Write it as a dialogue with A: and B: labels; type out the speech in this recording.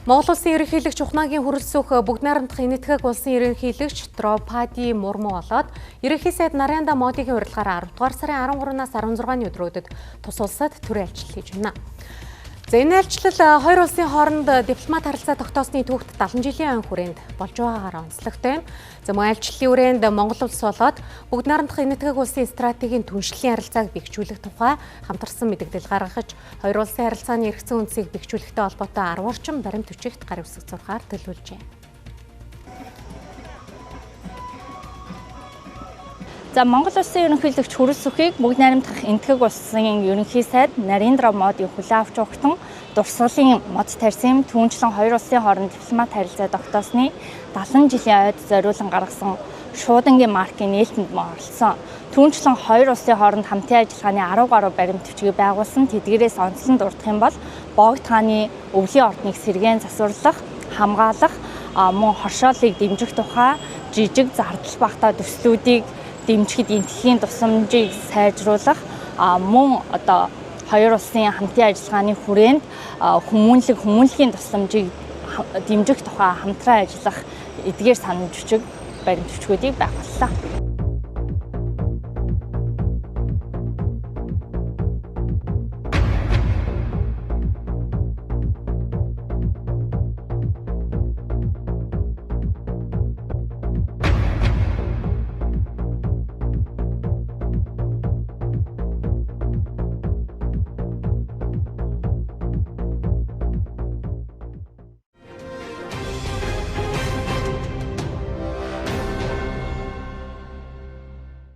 A: Монгол улсын ерөнхийлөгч Ухнаагийн хүрэлцөх бүгд найрамдах энэтхэг улсын ерөнхийлөгч Дроупади Мурму болоод ерөнхий сайд Нарендра Модигийн урилгаараа 10 дугаар сарын 13-наас 16-ны өдрүүдэд тус улсад төрийн альчлал хийж байна. Энэ альчлал хоёр улсын хооронд дипломат харилцаа тогтоосны түүхт 70 жилийн өн хүрээнд болж байгаагаар онцлогтой юм. Мөн альчлалын үрээнд Монгол улс болоод бүгд найрамдах энэтхэг улсын стратегийн түншлэлийн харилцааг бэхжүүлэх тухай хамтарсан мэдээлэл гаргаж, хоёр улсын харилцааны эргэцэн үндсийг бэхжүүлэхтэй холбоотой 10 орчим баримт бичигт гар үсэг зургаар төлөвлөжээ.
B: Монгол улсын ерөнхийлөгч хүрэлцэхийг бүгд найрамдах энэтхэг улсын ерөнхий сайд Нарендра Моди хүлээн авч өгтөн дурсгалын мод тарьсан түүнчлэн хоёр улсын хооронд дипломат харилцаа тогтоосны 70 жилийн ойд зориулан гаргасан шуудангийн маркийн нээлтэнд оролцсон. Түүнчлэн хоёр улсын хооронд хамтын ажиллагааны 10 гаруй баримт бичгийг байгуулсан. Тэдгээрээс онцлон дурдах юм бол Богд хааны өвлийн ордныг сэргээн засварлах, хамгаалах, мөн хоршоолыг дэмжих тухай жижиг зардал багтаа төслүүдийг дэмжихэд энэтхэгийн тусламжийг сайжруулах, мөн хоёр улсын хамтын ажиллагааны хүрээнд хүмүүнлэгийн тусламжийг дэмжих тухай хамтран ажиллах эдгээр санал жижиг баримт бичгүүдийг байгууллаа.